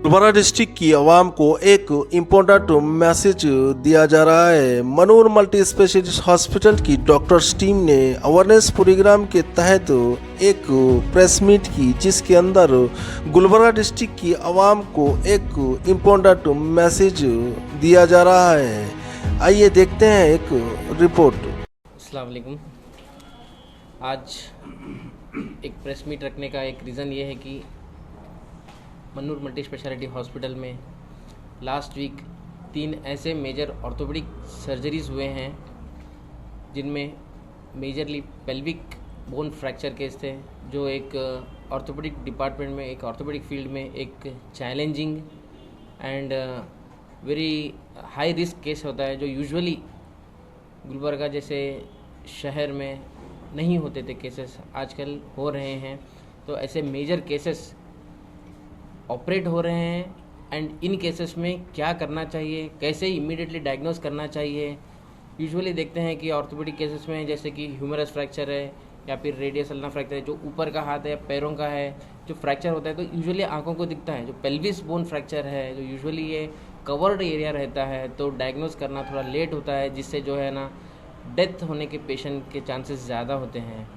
Gulbarga district की आवाम को एक इम्पोर्टेंट मैसेज दिया जा रहा है। मनूर मल्टी स्पेशलिस्ट हॉस्पिटल की डॉक्टर्स टीम ने अवेयरनेस प्रोग्राम के तहत एक प्रेस मीट की, जिसके अंदर गुलबर्गा डिस्ट्रिक्ट की आवाम को एक इम्पोर्टेंट मैसेज दिया जा रहा है। आइए देखते हैं एक रिपोर्ट। अस्सलाम वालेकुम। आज एक प्रेस मीट रखने का एक रीज़न ये है कि मनूर मल्टी स्पेशलिटी हॉस्पिटल में लास्ट वीक 3 ऐसे मेजर ऑर्थोपेडिक सर्जरीज़ हुए हैं जिनमें majorly pelvic bone fracture case थे, जो एक ऑर्थोपेडिक डिपार्टमेंट में, एक ऑर्थोपेडिक फील्ड में एक challenging and very high risk case होता है, जो यूजुअली गुलबर्गा जैसे शहर में नहीं होते थे केसेस, आजकल हो रहे हैं। तो ऐसे मेजर केसेस ऑपरेट हो रहे हैं एंड इन केसेस में क्या करना चाहिए, कैसे इमीडिएटली डायग्नोस करना चाहिए। यूजुअली देखते हैं कि ऑर्थोपेडिक केसेस में जैसे कि ह्यूमरस फ्रैक्चर है या फिर रेडियस अल्ना फ्रैक्चर है, जो ऊपर का हाथ है या पैरों का है, जो फ्रैक्चर होता है तो यूजुअली आंखों को दिखता है। जो पेल्विस बोन फ्रैक्चर है, जो यूजुअली ये कवर्ड एरिया रहता है, तो डायग्नोस करना थोड़ा लेट होता है, जिससे जो है ना डेथ होने के पेशेंट के चांसेस ज़्यादा होते हैं।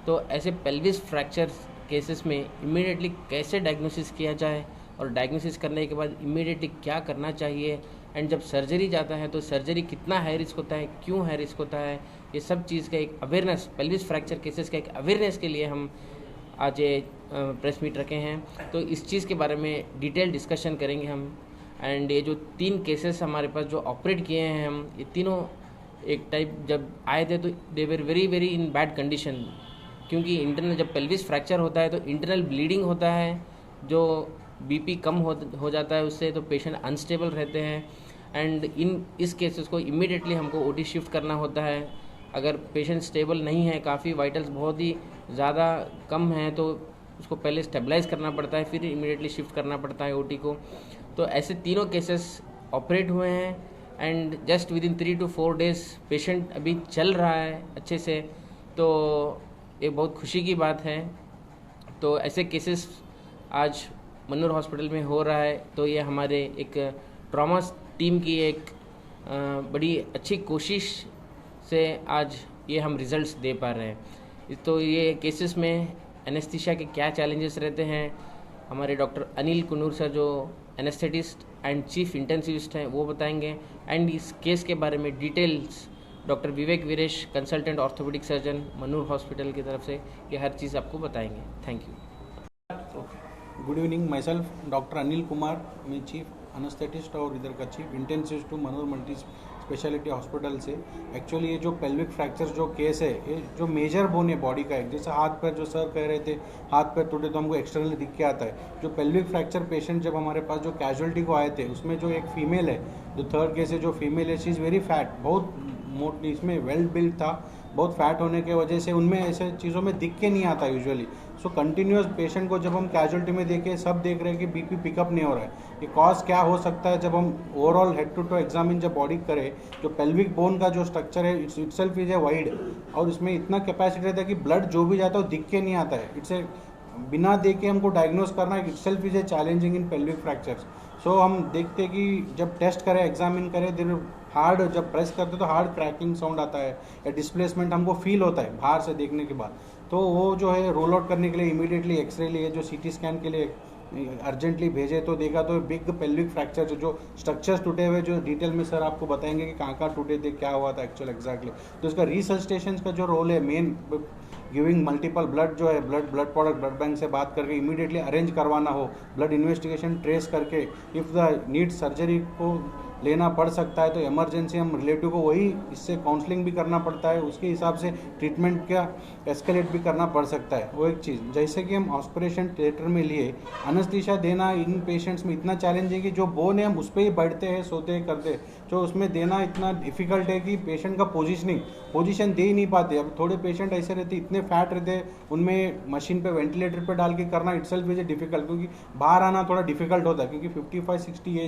तो ऐसे पेल्विस फ्रैक्चर केसेस में इमीडिएटली कैसे डायग्नोसिस किया जाए और डायग्नोसिस करने के बाद इमीडिएटली क्या करना चाहिए, एंड जब सर्जरी जाता है तो सर्जरी कितना हाई रिस्क होता है, क्यों हाई रिस्क होता है, ये सब चीज़ का एक अवेयरनेस, पेल्विस फ्रैक्चर केसेस का एक अवेयरनेस के लिए हम आज ये प्रेस मीट रखे हैं। तो इस चीज़ के बारे में डिटेल डिस्कशन करेंगे हम। एंड ये जो 3 केसेस हमारे पास जो ऑपरेट किए हैं हम, ये तीनों एक टाइप जब आए थे तो they were very very in bad condition, क्योंकि इंटरनल जब पेल्विस फ्रैक्चर होता है तो इंटरनल ब्लीडिंग होता है, जो बीपी कम हो जाता है उससे, तो पेशेंट अनस्टेबल रहते हैं। एंड इस केसेस को इमीडिएटली हमको ओटी शिफ्ट करना होता है। अगर पेशेंट स्टेबल नहीं है, काफ़ी वाइटल्स बहुत ही ज़्यादा कम हैं, तो उसको पहले स्टेबलाइज करना पड़ता है, फिर इमीडिएटली शिफ्ट करना पड़ता है ओटी को। तो ऐसे तीनों केसेस ऑपरेट हुए हैं and just with in 3 to 4 days patient अभी चल रहा है अच्छे से, तो ये बहुत खुशी की बात है। तो ऐसे केसेस आज मनूर हॉस्पिटल में हो रहा है, तो ये हमारे एक ट्रॉमा टीम की एक बड़ी अच्छी कोशिश से आज ये हम रिज़ल्ट्स दे पा रहे हैं। तो ये केसेस में एनेस्थीसिया के क्या चैलेंजेस रहते हैं, हमारे डॉक्टर अनिल कुनूर सर जो एनेस्थेटिस्ट एंड चीफ इंटेंसिविस्ट हैं वो बताएंगे। एंड इस केस के बारे में details doctor Vivek Viresh, consultant orthopaedic surgeon Manur hospital की तरफ से, ये हर चीज़ आपको बताएंगे। Thank you. Good evening, myself doctor Anil Kumar, मैं चीफ अनेस्थेटिस्ट और इधर का chief intensivist to Manur multi speciality hospital से। एक्चुअली ये जो पेल्विक फ्रैक्चर जो केस है, ये जो मेजर बोन है बॉडी का, एक जैसे हाथ पैर, जो सर कह रहे थे हाथ पैर टूटे तो हमको एक्सटर्नली दिख के आता है। जो पेल्विक फ्रैक्चर पेशेंट जब हमारे पास जो कैजुअलिटी को आए थे, उसमें जो एक फीमेल है, जो थर्ड केस है, जो फीमेल है, शी इज़ वेरी फैट, बहुत मोटी, इसमें वेल बिल्ड था, बहुत फैट होने के वजह से उनमें ऐसे चीज़ों में दिख के नहीं आता यूजुअली। सो कंटिन्यूस पेशेंट को जब हम कैजुअलिटी में देखे, सब देख रहे हैं कि बीपी पिकअप नहीं हो रहा है। ये कॉज क्या हो सकता है? जब हम overall head to toe examine जब बॉडी करें, जो पेल्विक बोन का जो स्ट्रक्चर है इटसेल्फ इज ए वाइड, और इसमें इतना कैपेसिटी रहता है कि ब्लड जो भी जाता है वो दिख के नहीं आता है। इट्स ए बिना देख के हमको डायग्नोस करना itself is a challenging in pelvic fractures. So हम देखते कि जब टेस्ट करें, एग्जामिन करें, देन हार्ड जब प्रेस करते तो हार्ड क्रैकिंग साउंड आता है या डिस्प्लेसमेंट हमको फील होता है बाहर से देखने के बाद। तो वो जो है रोल आउट करने के लिए इमीडिएटली एक्सरे लिए, जो सीटी स्कैन के लिए अर्जेंटली भेजे, तो देखा तो बिग पेल्विक फ्रैक्चर जो स्ट्रक्चर्स टूटे हुए, जो डिटेल में सर आपको बताएंगे कि कहाँ टूटे थे, क्या हुआ था एक्चुअल एग्जैक्टली। तो इसका रिसर्स्टेशन का जो रोल है, मेन गिविंग मल्टीपल ब्लड जो है, ब्लड प्रोडक्ट ब्लड बैंक से बात करके इमीडिएटली अरेंज करवाना हो, ब्लड इन्वेस्टिगेशन ट्रेस करके इफ़ द नीड सर्जरी को लेना पड़ सकता है तो इमरजेंसी हम रिलेटिव को वही इससे काउंसलिंग भी करना पड़ता है, उसके हिसाब से ट्रीटमेंट का एस्केलेट भी करना पड़ सकता है। वो एक चीज़, जैसे कि हम ऑपरेशन थिएटर में लिए अनेस्थीसिया देना इन पेशेंट्स में इतना चैलेंज है कि जो बोन है हम उस पर ही बैठते हैं, सोते हैं, करते, जो उसमें देना इतना डिफिकल्ट है कि पेशेंट का पोजीशन दे ही नहीं पाते। अब थोड़े पेशेंट ऐसे रहते, इतने फैट रहते, उनमें मशीन पे वेंटिलेटर पे डाल के करना इटसेल्फ इज डिफिकल्ट, क्योंकि बाहर आना थोड़ा डिफिकल्ट होता है, क्योंकि 55-60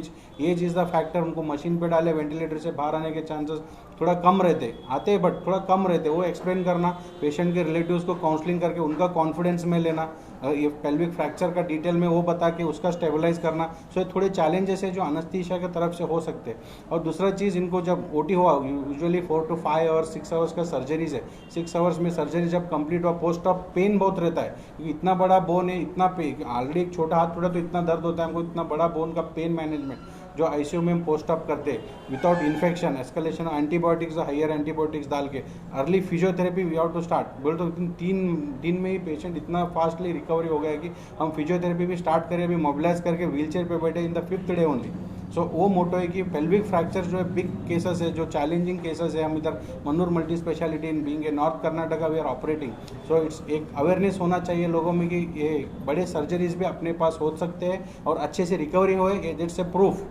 एज इज़ द फैक्टर उनको उनको मशीन पे डाले, वेंटिलेटर से बाहर आने के चांसेस थोड़ा कम रहते आते, बट थोड़ा कम रहते। वो एक्सप्लेन करना, पेशेंट के रिलेटिव्स को काउंसलिंग करके उनका कॉन्फिडेंस में लेना, ये पेल्विक फ्रैक्चर का डिटेल में वो बता के उसका स्टेबलाइज करना। सो ये थोड़े चैलेंजेस है जो अनस्थीसिया की तरफ से हो सकते हैं। और दूसरा चीज़, इनको जब ओटी हुआ, यूजुअली 4 to 5 आवर्स 6 आवर्स का सर्जरीज है। 6 आवर्स में सर्जरी जब कंप्लीट हुआ, पोस्ट ऑफ पेन बहुत रहता है, क्योंकि इतना बड़ा बोन है, इतना ऑलरेडी एक छोटा हाथ टूटा तो इतना दर्द होता है हमको, इतना बड़ा बोन का पेन मैनेजमेंट जो आईसीयू में हम पोस्ट अप करते हैं without infection, escalation, antibiotics, higher antibiotics डाल के early physiotherapy we have to start. बोल तो 3 दिन में ही पेशेंट इतना फास्टली रिकवरी हो गया है कि हम फिजियोथेरेपी भी स्टार्ट करें, अभी मोबिलाइज करके व्हीलचेयर पे बैठे in the 5th day only. So वो मोटो है कि पेल्विक फ्रैक्चर जो है बिग केसेस है, जो चैलेंजिंग केसेस है, हम इधर Mannur multi speciality in being a north Karnataka we are operating. So it's एक अवेयरनेस होना चाहिए लोगों में कि ये बड़े सर्जरीज भी अपने पास हो सकते हैं और अच्छे से रिकवरी होए, इट्स ए प्रूफ।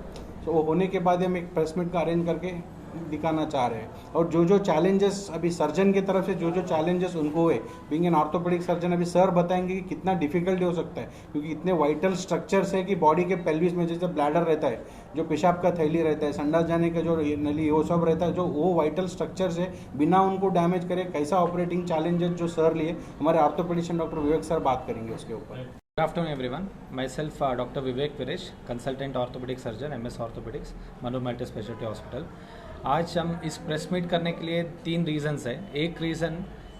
तो वो होने के बाद हम एक प्रेस मीट का अरेंज करके दिखाना चाह रहे हैं। और जो जो चैलेंजेस अभी सर्जन की तरफ से जो जो चैलेंजेस उनको हुए, बीइंग एन ऑर्थोपेडिक सर्जन, अभी सर बताएंगे कि कितना डिफिकल्टी हो सकता है, क्योंकि इतने वाइटल स्ट्रक्चर्स है कि बॉडी के पेल्विस में जैसे ब्लैडर रहता है, जो पेशाब का थैली रहता है, संडास जाने का जो नली, वो सब रहता है, जो वो वाइटल स्ट्रक्चर्स है, बिना उनको डैमेज करे कैसा ऑपरेटिंग चैलेंजेस जो सर लिए, हमारे ऑर्थोपेडिशियन डॉक्टर विवेक सर बात करेंगे उसके ऊपर। Good afternoon everyone. Myself Dr. Vivek Viresh, consultant orthopedic surgeon, MS Orthopedics, Manor multi speciality hospital. आज हम इस प्रेस मीट करने के लिए 3 रीज़न्स है। एक रीज़न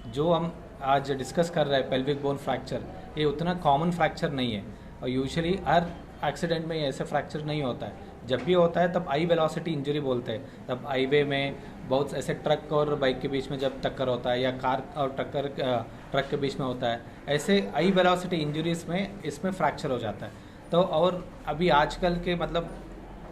जो हम आज डिस्कस कर रहे हैं, पेल्विक बोन फ्रैक्चर, ये उतना कॉमन फ्रैक्चर नहीं है और यूजुअली हर एक्सीडेंट में ऐसे फ्रैक्चर नहीं होता है। जब भी होता है तब हाई वेलोसिटी इंजरी बोलते हैं, तब हाईवे में बहुत ऐसे ट्रक और बाइक के बीच में जब टक्कर होता है या कार और ट्रक के बीच में होता है, ऐसे हाई वेलोसिटी इंजरीज में इसमें फ्रैक्चर हो जाता है। तो और अभी आजकल के मतलब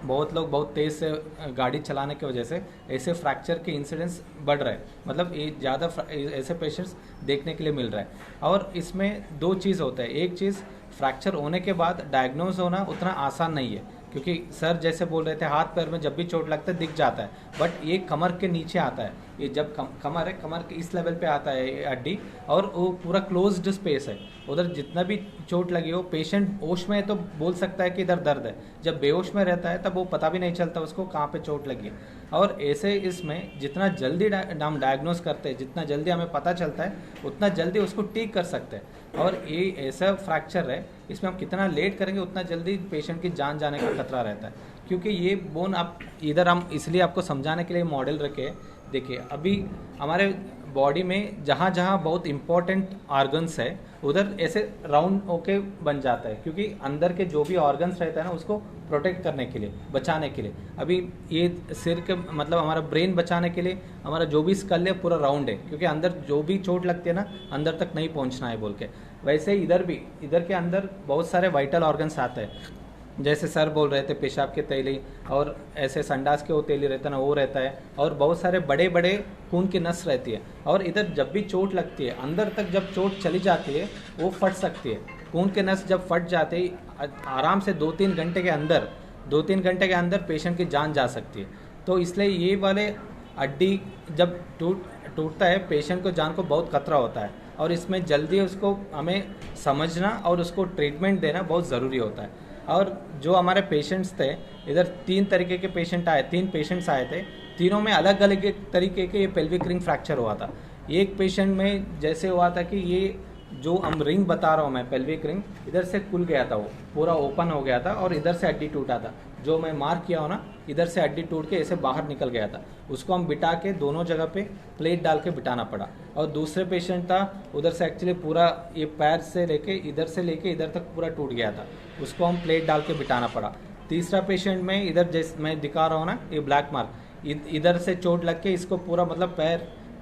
बहुत लोग बहुत तेज़ से गाड़ी चलाने की वजह से ऐसे फ्रैक्चर के इंसिडेंस बढ़ रहे हैं, मतलब ये ज़्यादा ऐसे पेशेंट्स देखने के लिए मिल रहा है। और इसमें 2 चीज़ होता है। एक चीज़, फ्रैक्चर होने के बाद डायग्नोज होना उतना आसान नहीं है, क्योंकि सर जैसे बोल रहे थे हाथ पैर में जब भी चोट लगता है दिख जाता है, बट ये कमर के नीचे आता है। ये जब कमर है, कमर के इस लेवल पे आता है हड्डी, और वो पूरा क्लोज्ड स्पेस है, उधर जितना भी चोट लगी हो, पेशेंट होश में है तो बोल सकता है कि इधर दर्द है, जब बेहोश में रहता है तब वो पता भी नहीं चलता उसको कहाँ पे चोट लगी है। और ऐसे इसमें जितना जल्दी हम डायग्नोस करते हैं, जितना जल्दी हमें पता चलता है, उतना जल्दी उसको ठीक कर सकते हैं। और ये ऐसा फ्रैक्चर है, इसमें हम कितना लेट करेंगे उतना जल्दी पेशेंट की जान जाने का खतरा रहता है, क्योंकि ये बोन आप इधर हम इसलिए आपको समझाने के लिए मॉडल रखे। देखिए अभी हमारे बॉडी में जहाँ जहाँ बहुत इंपॉर्टेंट ऑर्गन्स है उधर ऐसे राउंड होके बन जाता है, क्योंकि अंदर के जो भी ऑर्गन्स रहता है ना उसको प्रोटेक्ट करने के लिए, बचाने के लिए। अभी ये सिर के मतलब हमारा ब्रेन बचाने के लिए हमारा जो भी स्कल है पूरा राउंड है, क्योंकि अंदर जो भी चोट लगती है ना अंदर तक नहीं पहुंचना है बोल के। वैसे इधर भी, इधर के अंदर बहुत सारे वाइटल ऑर्गन्स आते हैं, जैसे सर बोल रहे थे पेशाब के थैली, और ऐसे संडास के वो थैली रहता है ना वो रहता है, और बहुत सारे बड़े बड़े खून की नस रहती है। और इधर जब भी चोट लगती है, अंदर तक जब चोट चली जाती है वो फट सकती है। खून के नस जब फट जाते ही आराम से 2-3 घंटे के अंदर पेशेंट की जान जा सकती है। तो इसलिए ये वाले हड्डी जब टूटता है, पेशेंट को जान को बहुत खतरा होता है, और इसमें जल्दी उसको हमें समझना और उसको ट्रीटमेंट देना बहुत ज़रूरी होता है। और जो हमारे पेशेंट्स थे, इधर 3 तरीके के पेशेंट आए, 3 पेशेंट्स आए थे, तीनों में अलग अलग तरीके के ये पेल्विक रिंग फ्रैक्चर हुआ था। एक पेशेंट में जैसे हुआ था कि ये जो हम रिंग बता रहा हूँ मैं, पेल्विक रिंग, इधर से खुल गया था, वो पूरा ओपन हो गया था और इधर से हड्डी टूटा था। जो मैं मार्क किया हो ना, इधर से हड्डी टूट के ऐसे बाहर निकल गया था। उसको हम बिठा के दोनों जगह पे प्लेट डाल के बिठाना पड़ा। और दूसरे पेशेंट था, उधर से एक्चुअली पूरा ये पैर से लेके इधर तक पूरा टूट गया था, उसको हम प्लेट डाल के बिठाना पड़ा। तीसरा पेशेंट में इधर जैसे मैं दिखा रहा हूँ ना, ये ब्लैक मार्क, इधर से चोट लग के इसको पूरा मतलब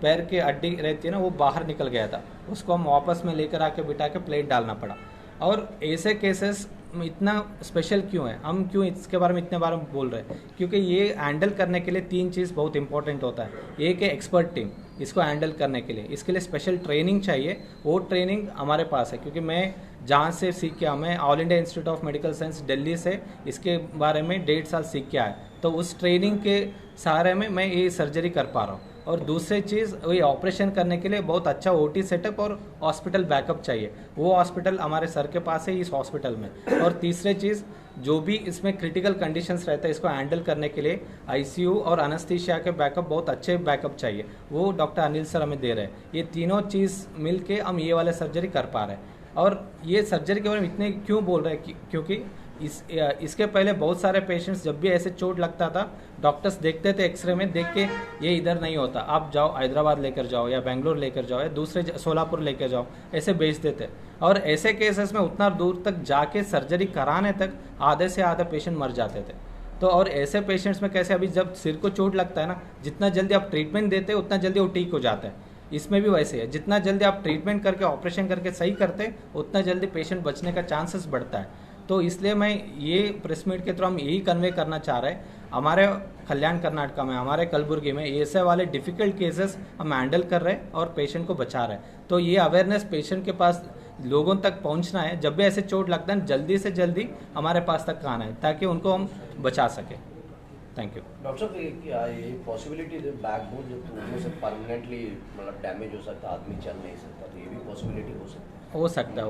पैर के हड्डी रहती है ना वो बाहर निकल गया था, उसको हम वापस में लेकर आके बिठा के प्लेट डालना पड़ा। और ऐसे केसेस इतना स्पेशल क्यों है, हम क्यों इसके बारे में इतने बार बोल रहे हैं, क्योंकि ये हैंडल करने के लिए 3 चीज़ बहुत इंपॉर्टेंट होता है। एक है एक्सपर्ट टीम, इसको हैंडल करने के लिए, इसके लिए स्पेशल ट्रेनिंग चाहिए। वो ट्रेनिंग हमारे पास है, क्योंकि मैं जहाँ से सीख के, मैं all India institute of medical science Delhi से इसके बारे में 1.5 साल सीख के आया, तो उस ट्रेनिंग के सहारे में मैं ये सर्जरी कर पा रहा हूँ। और दूसरी चीज़, वही ऑपरेशन करने के लिए बहुत अच्छा ओटी सेटअप और हॉस्पिटल बैकअप चाहिए, वो हॉस्पिटल हमारे सर के पास है इस हॉस्पिटल में। और तीसरी चीज़, जो भी इसमें क्रिटिकल कंडीशंस रहते हैं इसको हैंडल करने के लिए आईसीयू और अनस्थीसिया के बैकअप बहुत अच्छे बैकअप चाहिए, वो डॉक्टर अनिल सर हमें दे रहे हैं। ये तीनों चीज़ मिल के हम ये वाले सर्जरी कर पा रहे हैं। और ये सर्जरी के बारे में इतने क्यों बोल रहे हैं क्योंकि इसके पहले बहुत सारे पेशेंट्स जब भी ऐसे चोट लगता था डॉक्टर्स देखते थे एक्सरे में देख के ये इधर नहीं होता, आप जाओ हैदराबाद लेकर जाओ या बेंगलोर लेकर जाओ या दूसरे सोलापुर लेकर जाओ, ऐसे भेज देते। और ऐसे केसेस में उतना दूर तक जाके सर्जरी कराने तक आधे से आधे पेशेंट मर जाते थे। तो और ऐसे पेशेंट्स में कैसे अभी जब सिर को चोट लगता है ना, जितना जल्दी आप ट्रीटमेंट देते उतना जल्दी वो ठीक हो जाता है। इसमें भी वैसे है, जितना जल्दी आप ट्रीटमेंट करके ऑपरेशन करके सही करते उतना जल्दी पेशेंट बचने का चांसेस बढ़ता है। तो इसलिए मैं ये प्रेस मीट के थ्रू हम यही कन्वे करना चाह रहे हैं, हमारे कल्याण कर्नाटका में, हमारे कलबुर्गी में ऐसे वाले डिफ़िकल्ट केसेस हम हैंडल कर रहे हैं और पेशेंट को बचा रहे हैं। तो ये अवेयरनेस पेशेंट के पास लोगों तक पहुंचना है, जब भी ऐसे चोट लगता है जल्दी से जल्दी हमारे पास तक आना है ताकि उनको हम बचा सकें। Thank you. डॉक्टर साहब, क्या ये पॉसिबिलिटी बैकबोन जो टूटने से परमानेंटली मतलब डैमेज हो सकता है, आदमी चल नहीं सकता, तो ये भी पॉसिबिलिटी हो सकती है? हो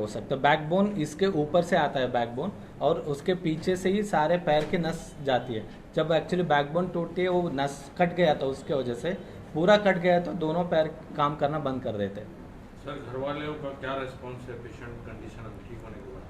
सकता है। बैकबोन इसके ऊपर से आता है बैकबोन, और उसके पीछे से ही सारे पैर की नस जाती है। जब एक्चुअली बैकबोन टूटती है वो नस कट गया था, उसके वजह से पूरा कट गया तो दोनों पैर काम करना बंद कर देते। सर, घर वालों का क्या रिस्पॉन्स है पेशेंट कंडीशन ठीक होने के बाद?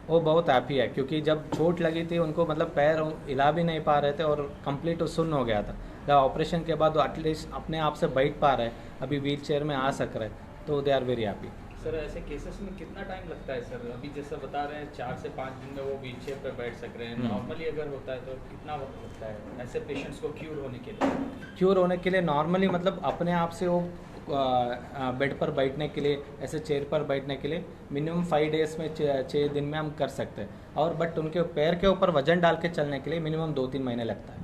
वो बहुत हैप्पी है क्योंकि जब चोट लगी थी उनको मतलब पैर हिला भी नहीं पा रहे थे और कंप्लीट सुन्न हो गया था। जब ऑपरेशन के बाद वो एटलीस्ट अपने आप से बैठ पा रहे, अभी व्हील चेयर में आ सक रहे, तो they are very happy. Sir, ऐसे केसेस में कितना टाइम लगता है सर? अभी जैसा बता रहे हैं 4 से 5 दिन में वो व्हील चेयर पर बैठ सक रहे हैं, नॉर्मली अगर होता है तो कितना वक्त लगता है ऐसे पेशेंट्स को क्यूर होने के लिए? क्यूर होने के लिए नॉर्मली मतलब अपने आप से वो बेड पर बैठने के लिए, ऐसे चेयर पर बैठने के लिए मिनिमम 5 डेज में 6 दिन में हम कर सकते हैं। और बट उनके पैर के ऊपर वजन डाल के चलने के लिए मिनिमम 2-3 महीने लगता है।